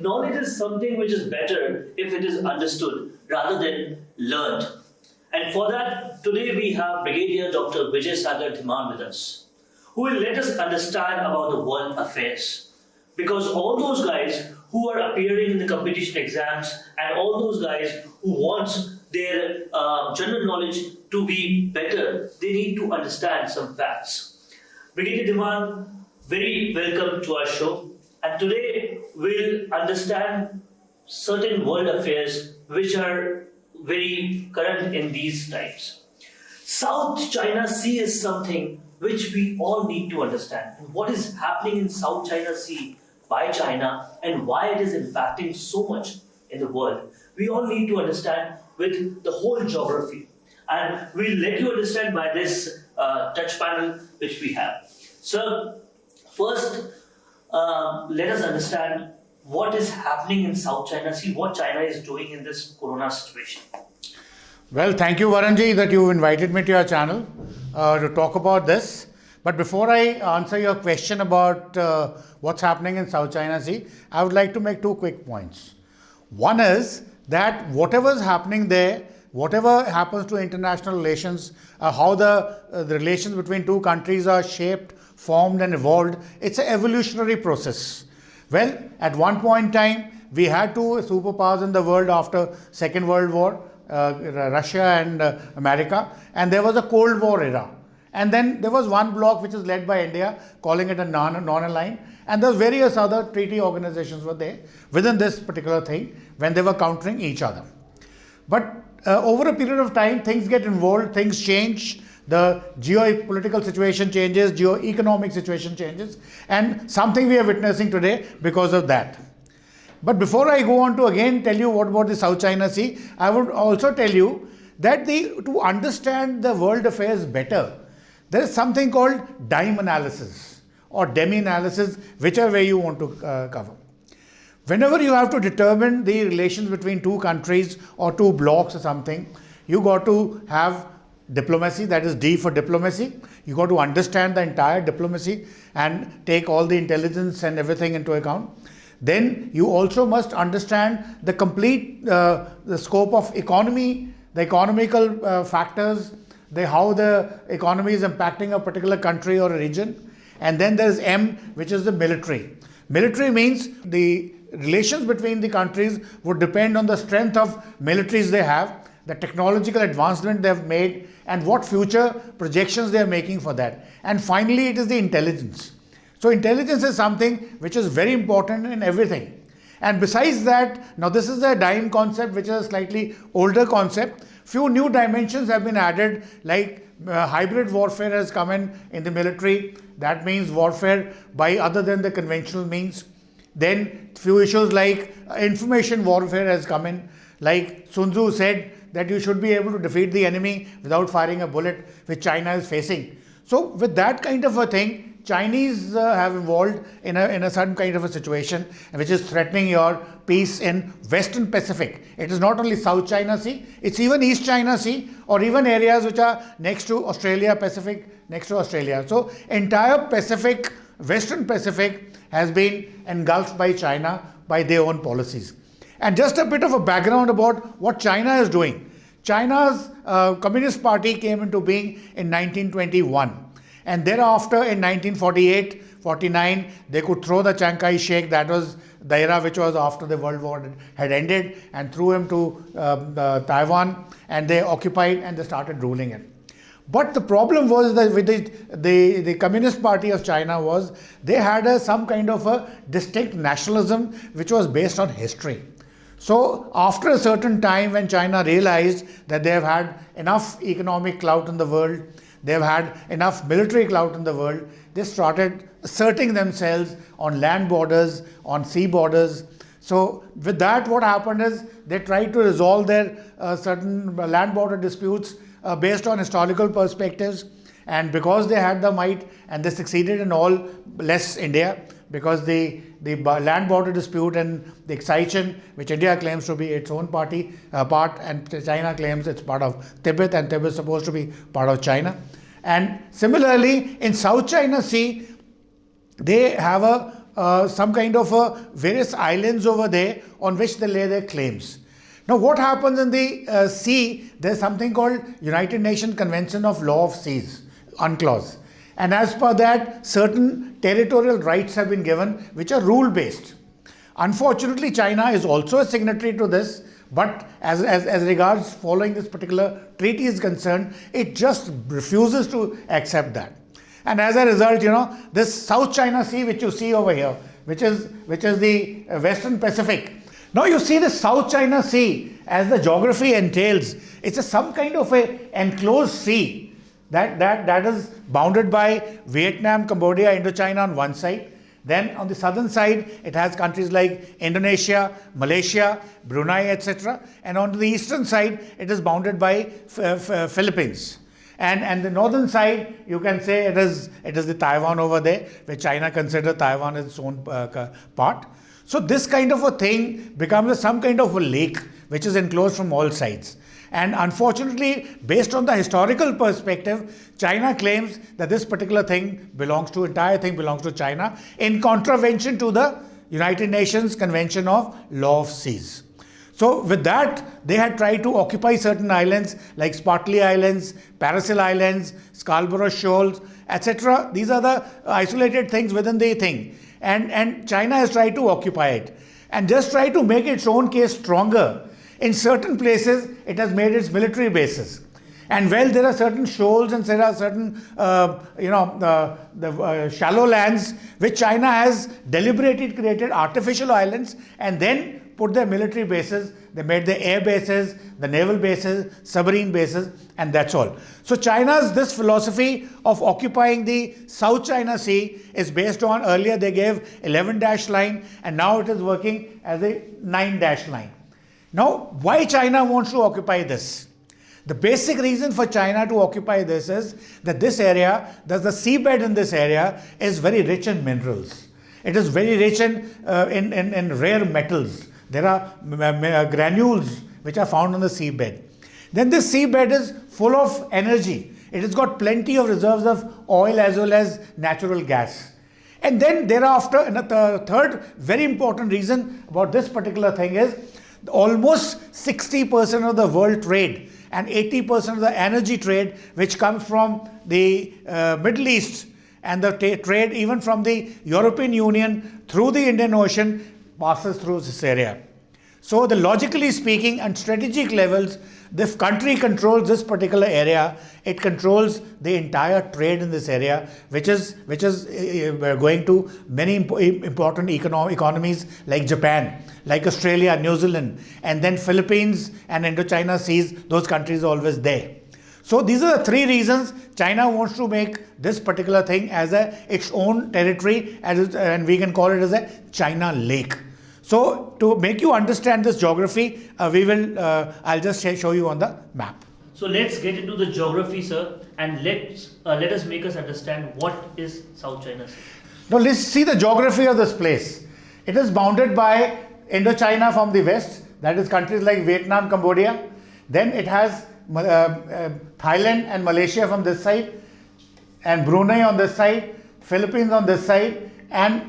knowledge is something which is better if it is understood rather than learned. And for that, today we have Brigadier Dr. Vijay Sagar Dheman with us, who will let us understand about the world affairs. Because all those guys who are appearing in the competition exams and all those guys who want their general knowledge to be better, they need to understand some facts. Brigadier Dheman, very welcome to our show. And today we'll understand certain world affairs which are very current in these times. South China Sea is something which we all need to understand. What is happening in South China Sea by China and why it is impacting so much in the world. We all need to understand with the whole geography. And we'll let you understand by this touch panel which we have. So, first, let us understand what is happening in South China Sea, what China is doing in this corona situation. Well, thank you, Varunji, that you invited me to your channel to talk about this. But before I answer your question about what's happening in South China Sea, I would like to make two quick points. One is that whatever is happening there, whatever happens to international relations, how the relations between two countries are shaped, formed and evolved, it's an evolutionary process. Well, at one point in time, we had two superpowers in the world after Second World War, Russia and America, and there was a Cold War era. And then there was one bloc which is led by India, calling it a non-aligned, and there various other treaty organizations were there within this particular thing when they were countering each other. But over a period of time, things get involved, things change, the geopolitical situation changes, geo-economic situation changes, and something we are witnessing today because of that. But before I go on to again tell you what about the South China Sea, I would also tell you that to understand the world affairs better, there is something called dime analysis or demi analysis, whichever way you want to cover. Whenever you have to determine the relations between two countries or two blocks or something, you got to have diplomacy, that is D for diplomacy. You got to understand the entire diplomacy and take all the intelligence and everything into account. Then you also must understand the complete the scope of economy, the economical factors, how the economy is impacting a particular country or a region. And then there is M, which is the military. Military means the relations between the countries would depend on the strength of militaries they have, the technological advancement they have made, and what future projections they are making for that. And finally, it is the intelligence. So intelligence is something which is very important in everything. And besides that, now this is a dime concept, which is a slightly older concept. Few new dimensions have been added, like hybrid warfare has come in the military. That means warfare by other than the conventional means. Then few issues like information warfare has come in, like Sun Tzu said that you should be able to defeat the enemy without firing a bullet, which China is facing. So with that kind of a thing, Chinese have evolved in a certain kind of a situation which is threatening your peace in Western Pacific. It is not only South China Sea, it's even East China Sea or even areas which are next to Australia, Pacific, next to Australia. So entire Pacific, Western Pacific has been engulfed by China by their own policies. And just a bit of a background about what China is doing. China's Communist Party came into being in 1921. And thereafter in 1948-49, they could throw the Chiang Kai-shek, that was the era which was after the World War had ended, and threw him to Taiwan, and they occupied and they started ruling it. But the problem was that with the Communist Party of China was they had some kind of a distinct nationalism which was based on history. So after a certain time, when China realized that they have had enough economic clout in the world, they've had enough military clout in the world, they started asserting themselves on land borders, on sea borders. So with that, what happened is they tried to resolve their certain land border disputes based on historical perspectives. And because they had the might and they succeeded in all, less India, because the land border dispute and the excision, which India claims to be its own part, and China claims it's part of Tibet, and Tibet is supposed to be part of China. And similarly, in South China Sea, they have a some kind of various islands over there on which they lay their claims. Now, what happens in the sea? There's something called United Nations Convention of Law of Seas, UNCLOS. And as per that, certain territorial rights have been given which are rule-based. Unfortunately, China is also a signatory to this, but as regards following this particular treaty is concerned, it just refuses to accept that. And as a result, this South China Sea which you see over here, which is the Western Pacific. Now you see the South China Sea, as the geography entails, it's some kind of a enclosed sea that is bounded by Vietnam, Cambodia, Indochina on one side. Then on the southern side, it has countries like Indonesia, Malaysia, Brunei, etc. And on the eastern side, it is bounded by Philippines. And the northern side, you can say it is the Taiwan over there, where China considers Taiwan as its own part. So this kind of a thing becomes some kind of a lake which is enclosed from all sides. And unfortunately, based on the historical perspective, China claims that this particular entire thing belongs to China, in contravention to the United Nations Convention of Law of Seas. So with that, they had tried to occupy certain islands like Spratly Islands, Parasil Islands, Scarborough Shoals, etc. These are the isolated things within the thing. And China has tried to occupy it and just try to make its own case stronger. In certain places, it has made its military bases. And well, there are certain shoals and there are certain, shallow lands which China has deliberately created artificial islands and then put their military bases. They made the air bases, the naval bases, submarine bases, and that's all. So China's this philosophy of occupying the South China Sea is based on, earlier they gave 11-dash line and now it is working as a 9-dash line. Now, why China wants to occupy this? The basic reason for China to occupy this is that the seabed in this area is very rich in minerals. It is very rich in rare metals. There are granules which are found on the seabed. Then this seabed is full of energy. It has got plenty of reserves of oil as well as natural gas. And then thereafter, another third very important reason about this particular thing is almost 60% of the world trade and 80% of the energy trade which comes from the Middle East and the trade even from the European Union through the Indian Ocean passes through this area. So logically speaking, and strategic levels, this country controls this particular area. It controls the entire trade in this area, which is going to many important economies like Japan, like Australia, New Zealand, and then Philippines and Indochina Seas. Those countries are always there. So these are the three reasons China wants to make this particular thing as its own territory, and we can call it as a China Lake. So to make you understand this geography, I'll just show you on the map. So let's get into the geography, sir, and let us make us understand what is South China Sea. Now let's see the geography of this place. It is bounded by Indochina from the west, that is countries like Vietnam, Cambodia. Then it has Thailand and Malaysia from this side, and Brunei on this side, Philippines on this side, and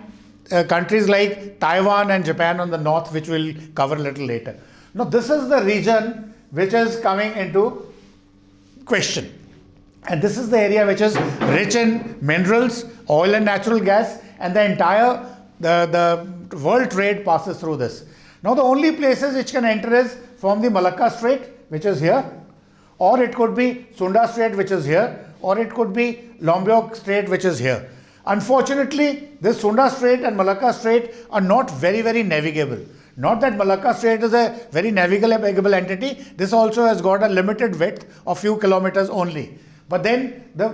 countries like Taiwan and Japan on the north, which we'll cover a little later. Now this is the region which is coming into question. And this is the area which is rich in minerals, oil and natural gas, and the entire the world trade passes through this. Now the only places which can enter is from the Malacca Strait, which is here, or it could be Sunda Strait, which is here, or it could be Lombok Strait, which is here. Unfortunately, this Sunda Strait and Malacca Strait are not very, very navigable. Not that Malacca Strait is a very navigable entity. This also has got a limited width of few kilometers only. But then the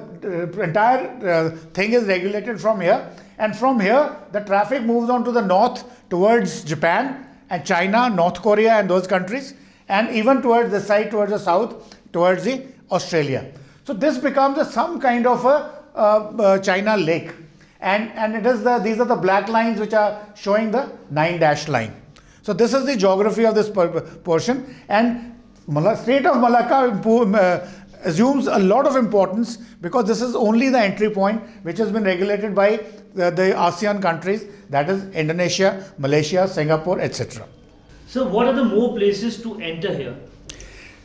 entire thing is regulated from here. And from here, the traffic moves on to the north towards Japan and China, North Korea and those countries. And even towards the side, towards the south, towards the Australia. So this becomes some kind of a China lake. And these are the black lines which are showing the 9-dash line. So this is the geography of this portion. And Strait of Malacca assumes a lot of importance because this is only the entry point which has been regulated by the ASEAN countries, that is Indonesia, Malaysia, Singapore, etc. So what are the more places to enter here?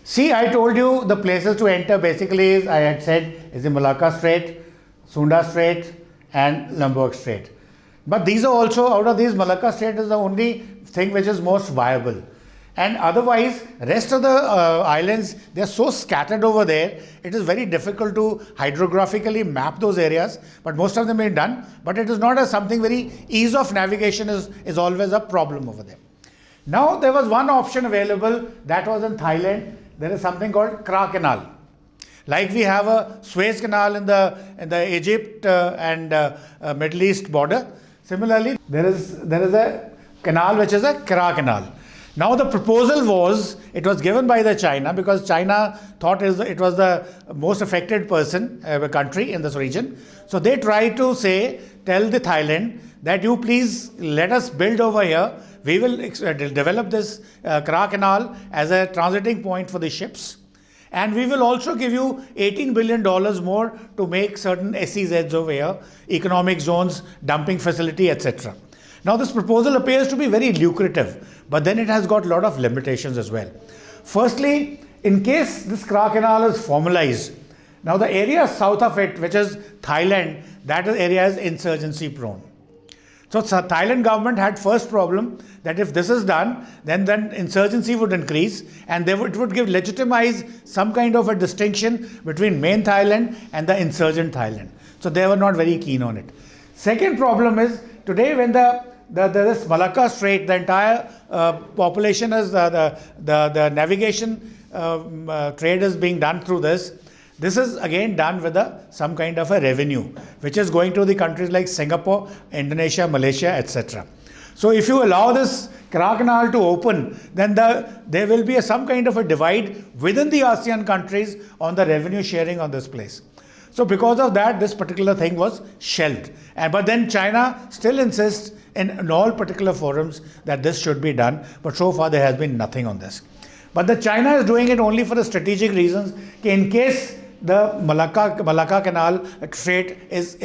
See, I told you the places to enter basically is, I had said, is the Malacca Strait, Sunda Strait and Lombok Strait. But these are also, out of these, Malacca Strait is the only thing which is most viable. And otherwise, rest of the islands, they are so scattered over there, it is very difficult to hydrographically map those areas. But most of them are done. But it is not as something very, ease of navigation is always a problem over there. Now, there was one option available, that was in Thailand. There is something called Kra Canal. Like we have a Suez Canal in the Egypt and Middle East border. Similarly, there is a canal which is a Kra Canal. Now the proposal was, it was given by the China because China thought it was the most affected country in this region. So they tried to tell the Thailand that you please let us build over here. We will develop this Kra Canal as a transiting point for the ships. And we will also give you $18 billion more to make certain SEZs over here, economic zones, dumping facility, etc. Now this proposal appears to be very lucrative, but then it has got a lot of limitations as well. Firstly, in case this Kra Canal is formalized, now the area south of it, which is Thailand, that area is insurgency prone. So Thailand government had first problem that if this is done, then insurgency would increase and it would legitimize some kind of a distinction between main Thailand and the insurgent Thailand. So they were not very keen on it. Second problem is today when this Malacca Strait, the entire population is the navigation trade is being done through this. This is again done with some kind of a revenue, which is going to the countries like Singapore, Indonesia, Malaysia, etc. So if you allow this Kra Canal to open, then there will be some kind of a divide within the ASEAN countries on the revenue sharing on this place. So because of that, this particular thing was shelved. But then China still insists in all particular forums that this should be done. But so far there has been nothing on this. But the China is doing it only for the strategic reasons. In case the Malacca Canal Strait is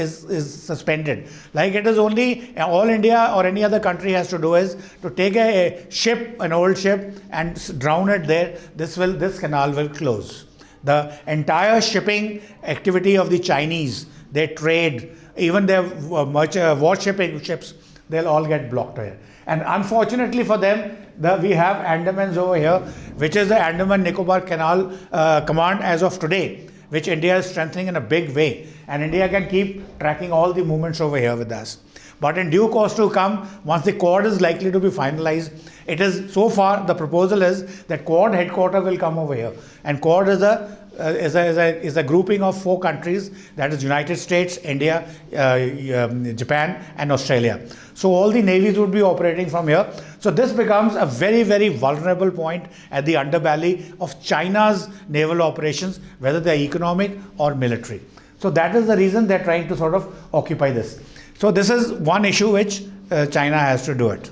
suspended. Like it is only all India or any other country has to do is to take a ship, an old ship, and drown it there. This canal will close. The entire shipping activity of the Chinese, their trade, even their warshipping ships, they'll all get blocked here. And unfortunately for them, we have Andamans over here, which is the Andaman and Nicobar Canal Command as of today, which India is strengthening in a big way. And India can keep tracking all the movements over here with us. But in due course to come, once the Quad is likely to be finalized, it is so far the proposal is that Quad headquarters will come over here. And Quad is a grouping of 4 countries, that is United States, India, Japan and Australia. So all the navies would be operating from here. So this becomes a very, very vulnerable point at the underbelly of China's naval operations, whether they're economic or military. So that is the reason they're trying to sort of occupy this. So this is one issue which China has to do it.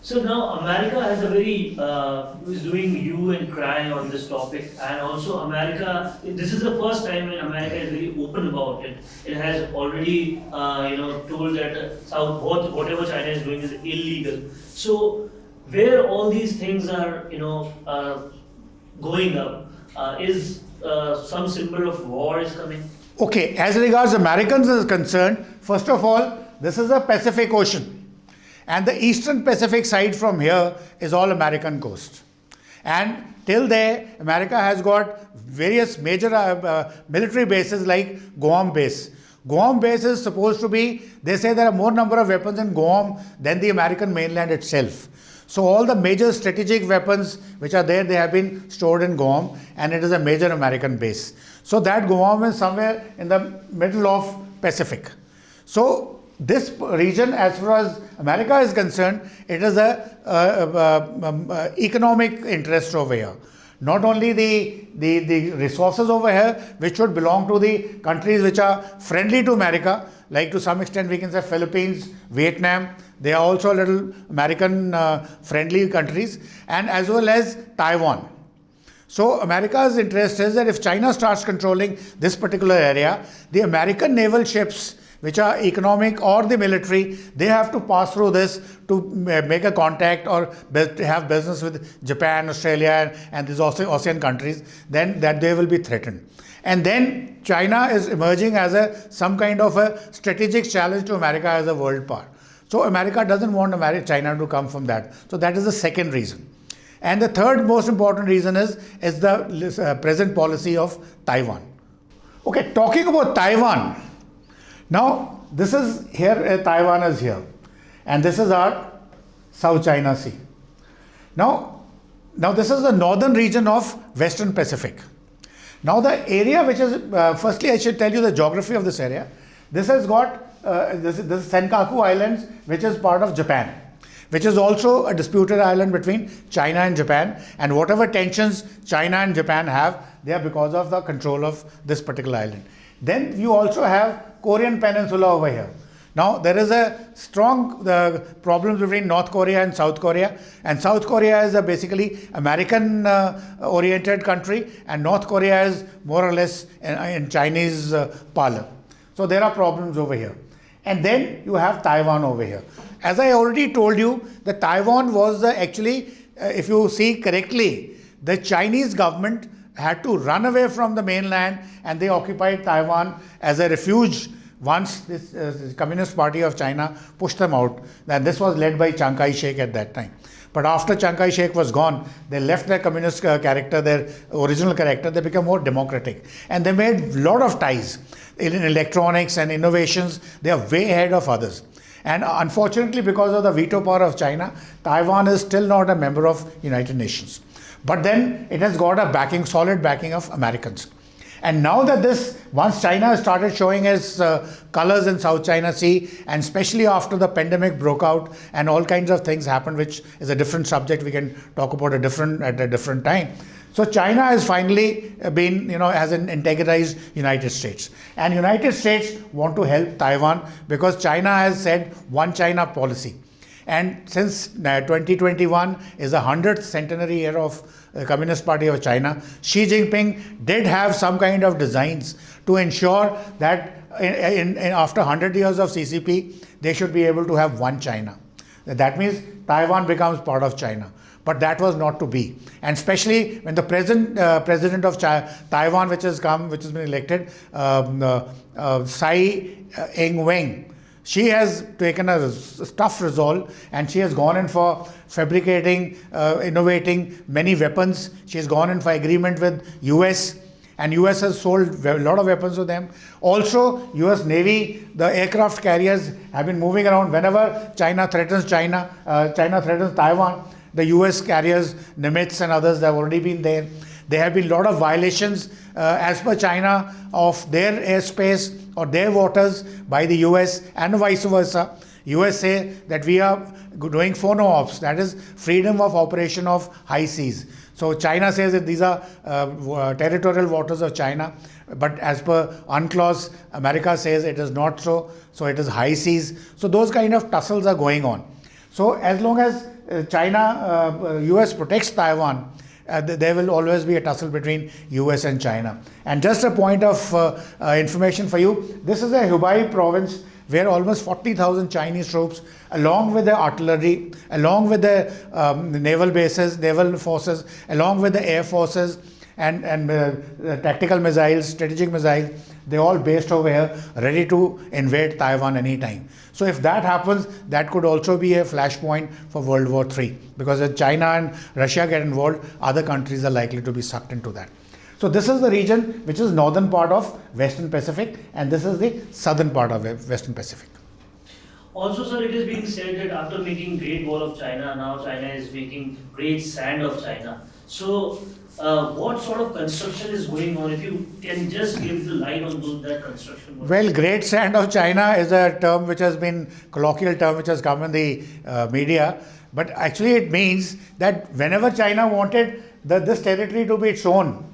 So now America has a very, is doing hue and cry on this topic, and also America, this is the first time when America is very open about it. It has already, told that whatever China is doing is illegal. So where all these things are, going up, is some symbol of war is coming? Okay, as regards Americans is concerned, first of all, this is a Pacific Ocean. And the eastern Pacific side from here is all American coast. And till there, America has got various major military bases like Guam base. Guam base is supposed to be, they say there are more number of weapons in Guam than the American mainland itself. So all the major strategic weapons which are there, they have been stored in Guam, and it is a major American base. So that Guam is somewhere in the middle of Pacific. So this region, as far as America is concerned, it is a economic interest over here. Not only the resources over here, which should belong to the countries which are friendly to America, like to some extent we can say Philippines, Vietnam, they are also little American friendly countries, and as well as Taiwan. So America's interest is that if China starts controlling this particular area, the American naval ships, which are economic or the military, they have to pass through this to make a contact or have business with Japan, Australia, and these ASEAN countries, then that they will be threatened. And then China is emerging as some kind of a strategic challenge to America as a world power. So America doesn't want China to come from that. So that is the second reason. And the third most important reason is the present policy of Taiwan. Okay, talking about Taiwan. Now, this is here, Taiwan is here. And this is our South China Sea. Now this is the northern region of Western Pacific. Now the area which is, firstly I should tell you the geography of this area. This has got, this is Senkaku Islands, which is part of Japan, which is also a disputed island between China and Japan, and whatever tensions China and Japan have, they are because of the control of this particular island. Then you also have Korean Peninsula over here. Now there is a strong problem between North Korea and South Korea, and South Korea is a basically American oriented country, and North Korea is more or less in Chinese parlor. So there are problems over here. And then you have Taiwan over here. As I already told you, the Taiwan was actually, if you see correctly, the Chinese government had to run away from the mainland, and they occupied Taiwan as a refuge once this Communist Party of China pushed them out. And this was led by Chiang Kai-shek at that time. But after Chiang Kai-shek was gone, they left their communist character, their original character, they became more democratic. And they made a lot of ties in electronics and innovations. They are way ahead of others. And unfortunately, because of the veto power of China, Taiwan is still not a member of United Nations. But then it has got a backing, solid backing of Americans. And now that once China has started showing its colors in South China Sea, and especially after the pandemic broke out and all kinds of things happened, which is a different subject we can talk about at a different time. So China has finally been, has an integrated United States. And United States want to help Taiwan because China has said one China policy. And since 2021 is the 100th centenary year of the Communist Party of China, Xi Jinping did have some kind of designs to ensure that after 100 years of CCP, they should be able to have one China. That means Taiwan becomes part of China. But that was not to be. And especially when the present president of Taiwan, which has been elected, Tsai Ing-wen, she has taken a tough resolve, and she has gone in for fabricating, innovating many weapons. She has gone in for agreement with US, and US has sold a lot of weapons to them. Also, US Navy, the aircraft carriers have been moving around. Whenever China threatens Taiwan, the US carriers, Nimitz and others, they have already been there. There have been a lot of violations as per China of their airspace or their waters by the US and vice versa. US say that we are doing FONO-ops, that is freedom of operation of high seas. So China says that these are territorial waters of China, but as per UNCLOS, America says it is not so, so it is high seas. So those kind of tussles are going on. So as long as US protects Taiwan, there will always be a tussle between US and China. And just a point of information for you, this is a Hubei province where almost 40,000 Chinese troops, along with the artillery, along with the naval bases, naval forces, along with the air forces and tactical missiles, strategic missiles, they're all based over here, ready to invade Taiwan anytime. So if that happens, that could also be a flashpoint for World War III, because if China and Russia get involved, other countries are likely to be sucked into that. So this is the region which is northern part of Western Pacific, and this is the southern part of Western Pacific. Also, sir, it is being said that after making Great Wall of China, now China is making Great Sand of China. So what sort of construction is going on? If you can just give the light on that construction. Well, Great Sand of China is a term which has been, colloquial term which has come in the media, but actually it means that whenever China wanted this territory to be its own,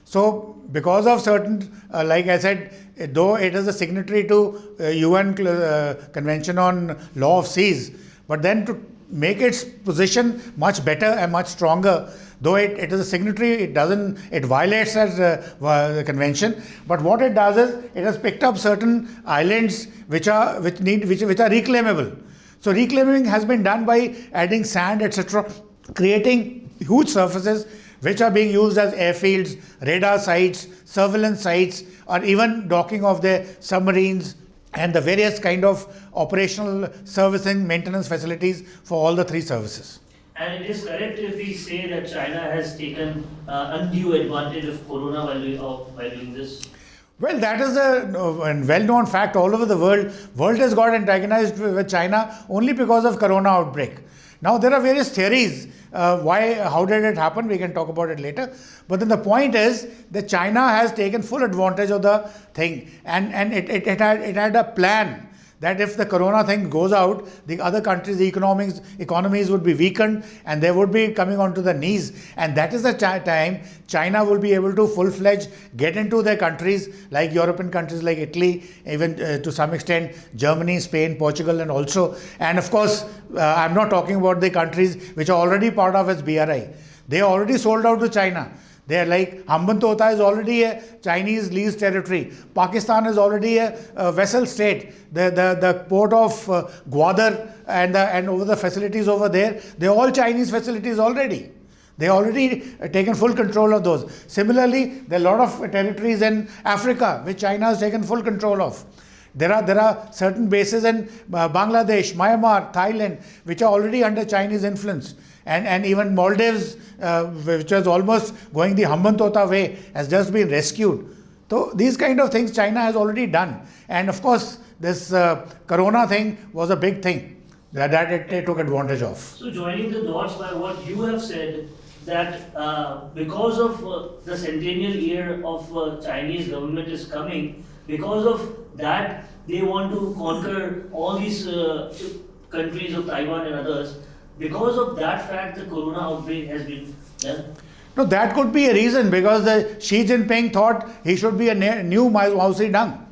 so because of certain, like I said, though it is a signatory to UN Convention on Law of Seas, but then make its position much better and much stronger. Though it is a signatory, it violates the convention. But what it does is, it has picked up certain islands which are reclaimable. So reclaiming has been done by adding sand, etc., creating huge surfaces which are being used as airfields, radar sites, surveillance sites, or even docking of their submarines, and the various kind of operational servicing maintenance facilities for all the three services. And it is correct if we say that China has taken undue advantage of Corona while doing this? Well, that is a well-known fact all over the world. World has got antagonized with China only because of Corona outbreak. Now, there are various theories how did it happen? We can talk about it later. But then the point is that China has taken full advantage of the thing, and it had a plan that if the Corona thing goes out, the other countries' economies would be weakened and they would be coming onto the knees. And that is the time China will be able to full-fledged get into their countries, like European countries like Italy, even to some extent Germany, Spain, Portugal, and also. And of course, I'm not talking about the countries which are already part of its BRI. They are already sold out to China. They are like Hambantota is already a Chinese leased territory. Pakistan is already a vessel state. The port of Gwadar and over the facilities over there, they're all Chinese facilities already. They already taken full control of those. Similarly, there are a lot of territories in Africa which China has taken full control of. There are certain bases in Bangladesh, Myanmar, Thailand, which are already under Chinese influence. And even Maldives, which was almost going the Hambantota way, has just been rescued. So these kind of things China has already done. And of course, this Corona thing was a big thing that it took advantage of. So joining the dots by what you have said, that because of the centennial year of Chinese government is coming, because of that they want to conquer all these countries of Taiwan and others. Because of that fact, the Corona outbreak has been done. No, that could be a reason, because Xi Jinping thought he should be a new Mao Zedong.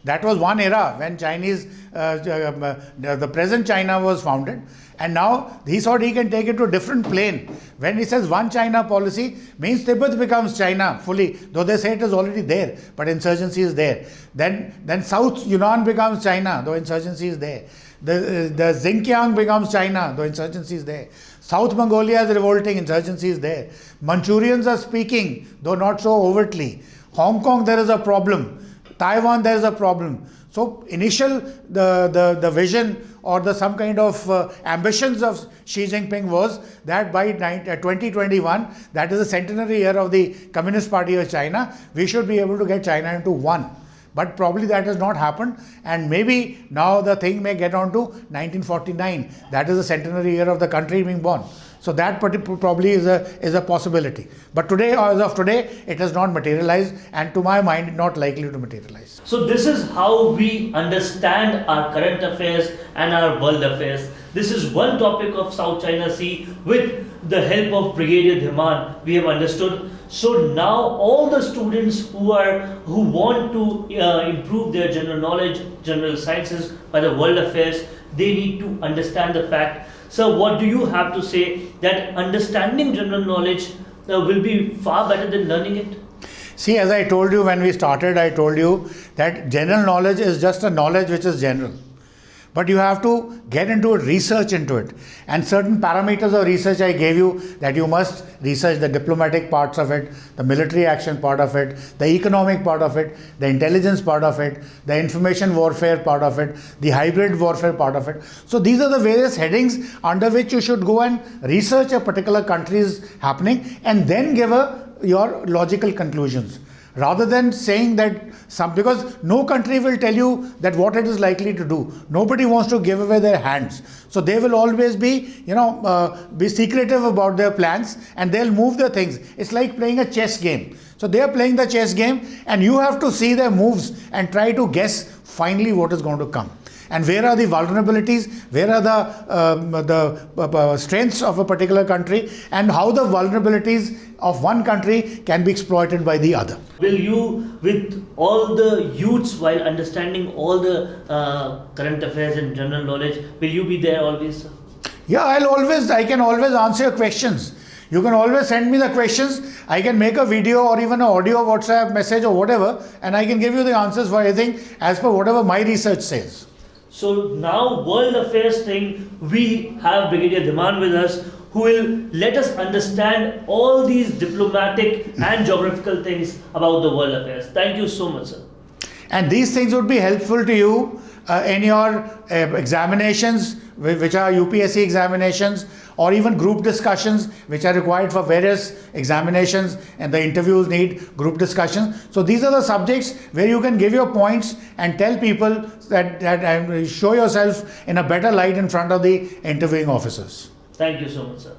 That was one era when the present China was founded, and now he thought he can take it to a different plane. When he says one China policy, means Tibet becomes China fully, though they say it is already there, but insurgency is there. Then South Yunnan becomes China, though insurgency is there. The Xinjiang becomes China, though insurgency is there. South Mongolia is revolting, insurgency is there. Manchurians are speaking, though not so overtly. Hong Kong, there is a problem. Taiwan, there is a problem. So the vision or some kind of ambitions of Xi Jinping was that by 2021, that is the centenary year of the Communist Party of China, we should be able to get China into one. But probably that has not happened, and maybe now the thing may get on to 1949. That is the centenary year of the country being born. So that probably is a possibility. But today, as of today, it has not materialized, and to my mind, not likely to materialize. So this is how we understand our current affairs and our world affairs. This is one topic of South China Sea. With the help of Brigadier Dheman, we have understood. So now all the students who want to improve their general knowledge, general sciences by the world affairs, they need to understand the fact. So what do you have to say that understanding general knowledge will be far better than learning it? See, as I told you when we started, I told you that general knowledge is just a knowledge which is general. But you have to get into it, research into it. And certain parameters of research I gave you, that you must research the diplomatic parts of it, the military action part of it, the economic part of it, the intelligence part of it, the information warfare part of it, the hybrid warfare part of it. So these are the various headings under which you should go and research a particular country's happening and then give your logical conclusions. Rather than saying that because no country will tell you that what it is likely to do. Nobody wants to give away their hands. So they will always be secretive about their plans, and they'll move their things. It's like playing a chess game. So they are playing the chess game, and you have to see their moves and try to guess finally what is going to come. And where are the vulnerabilities, where are the strengths of a particular country, and how the vulnerabilities of one country can be exploited by the other. Will you, with all the youths, while understanding all the current affairs and general knowledge, will you be there always, sir? Yeah, I can always answer your questions. You can always send me the questions. I can make a video or even an audio WhatsApp message or whatever, and I can give you the answers for anything as per whatever my research says. So now, world affairs thing, we have Brigadier Dheman with us, who will let us understand all these diplomatic and geographical things about the world affairs. Thank you so much, sir. And these things would be helpful to you in your examinations, which are UPSC examinations, or even group discussions, which are required for various examinations, and the interviews need group discussions. So these are the subjects where you can give your points and tell people that show yourself in a better light in front of the interviewing officers. Thank you so much, sir.